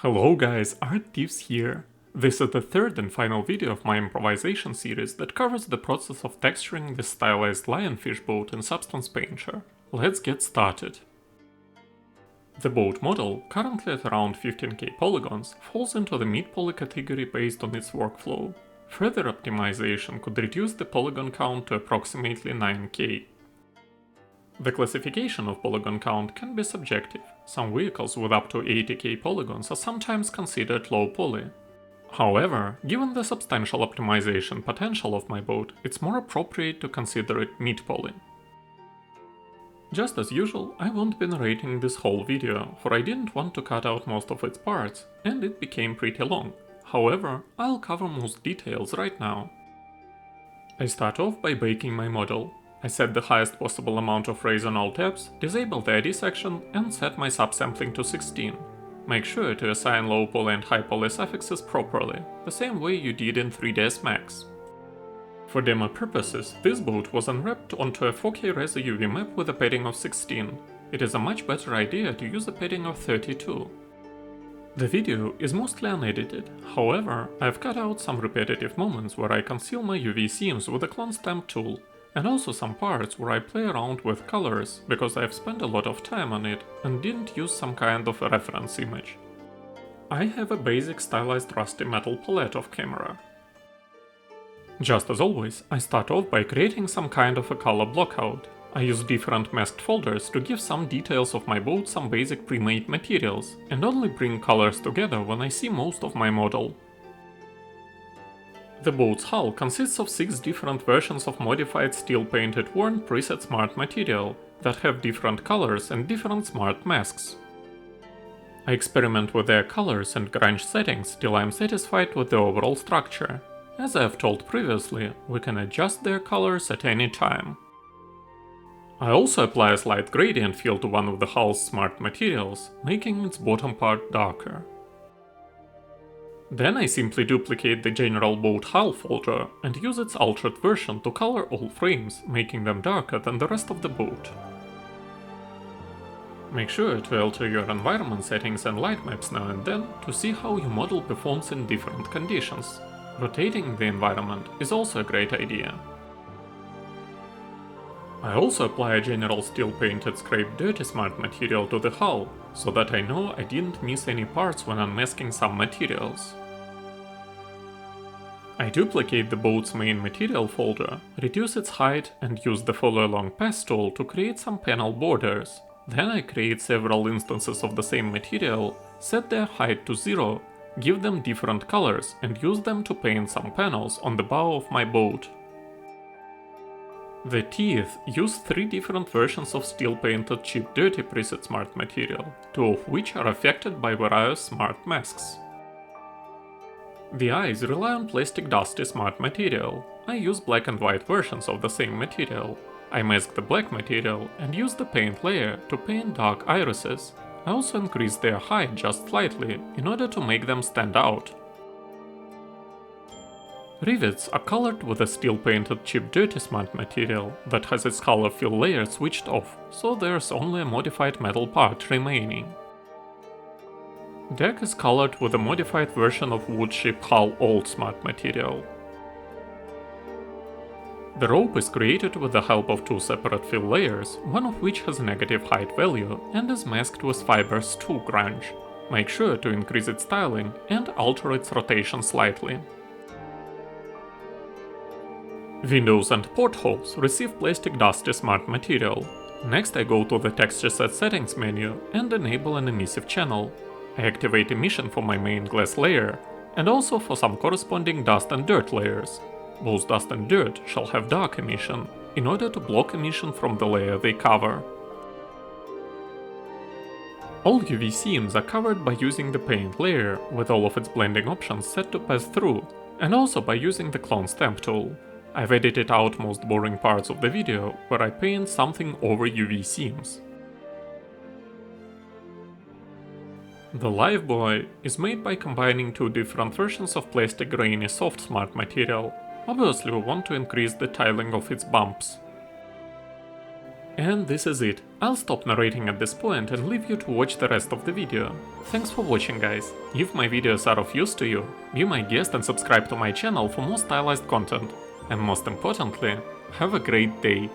Hello guys, Art-Teeves here. This is the third and final video of my improvisation series that covers the process of texturing the Stylized Lionfish Boat in Substance Painter. Let's get started. The boat model, currently at around 15k polygons, falls into the mid-poly category based on its workflow. Further optimization could reduce the polygon count to approximately 9k. The classification of polygon count can be subjective. Some vehicles with up to 80k polygons are sometimes considered low poly. However, given the substantial optimization potential of my boat, it's more appropriate to consider it mid-poly. Just as usual, I won't be narrating this whole video, for I didn't want to cut out most of its parts, and it became pretty long. However, I'll cover most details right now. I start off by baking my model. I set the highest possible amount of raise on all tabs, disable the ID section, and set my subsampling to 16. Make sure to assign low poly and high poly suffixes properly, the same way you did in 3ds Max. For demo purposes, this boat was unwrapped onto a 4K Resi UV map with a padding of 16. It is a much better idea to use a padding of 32. The video is mostly unedited, however, I've cut out some repetitive moments where I conceal my UV seams with a clone stamp tool, and also some parts where I play around with colors, because I've spent a lot of time on it and didn't use some kind of a reference image. I have a basic stylized rusty metal palette off camera. Just as always, I start off by creating some kind of a color blockout. I use different masked folders to give some details of my boat some basic pre-made materials, and only bring colors together when I see most of my model. The boat's hull consists of 6 different versions of modified steel-painted worn preset smart material that have different colors and different smart masks. I experiment with their colors and grunge settings till I'm satisfied with the overall structure. As I have told previously, we can adjust their colors at any time. I also apply a slight gradient fill to one of the hull's smart materials, making its bottom part darker. Then I simply duplicate the general boat hull folder and use its altered version to color all frames, making them darker than the rest of the boat. Make sure to alter your environment settings and light maps now and then to see how your model performs in different conditions. Rotating the environment is also a great idea. I also apply a general steel-painted scraped dirty smart material to the hull, so that I know I didn't miss any parts when unmasking some materials. I duplicate the boat's main material folder, reduce its height and use the follow along path tool to create some panel borders. Then I create several instances of the same material, set their height to 0, give them different colors and use them to paint some panels on the bow of my boat. The Art-Teeves use 3 different versions of steel-painted cheap dirty preset smart material, 2 of which are affected by various smart masks. The eyes rely on plastic dusty smart material. I use black and white versions of the same material. I mask the black material and use the paint layer to paint dark irises. I also increase their height just slightly in order to make them stand out. Rivets are colored with a steel-painted cheap dirty smart material that has its color fill layer switched off, so there's only a modified metal part remaining. Deck is colored with a modified version of wood ship hull old smart material. The rope is created with the help of 2 separate fill layers, one of which has a negative height value and is masked with fibers 2 grunge. Make sure to increase its styling and alter its rotation slightly. Windows and portholes receive plastic dusty smart material. Next I go to the texture set settings menu and enable an emissive channel. I activate emission for my main glass layer, and also for some corresponding dust and dirt layers. Both dust and dirt shall have dark emission, in order to block emission from the layer they cover. All UV seams are covered by using the paint layer, with all of its blending options set to pass through, and also by using the clone stamp tool. I've edited out most boring parts of the video, where I paint something over UV seams. The Live Boy is made by combining 2 different versions of plastic grainy soft smart material. Obviously we want to increase the tiling of its bumps. And this is it. I'll stop narrating at this point and leave you to watch the rest of the video. Thanks for watching, guys. If my videos are of use to you, be my guest and subscribe to my channel for more stylized content. And most importantly, have a great day.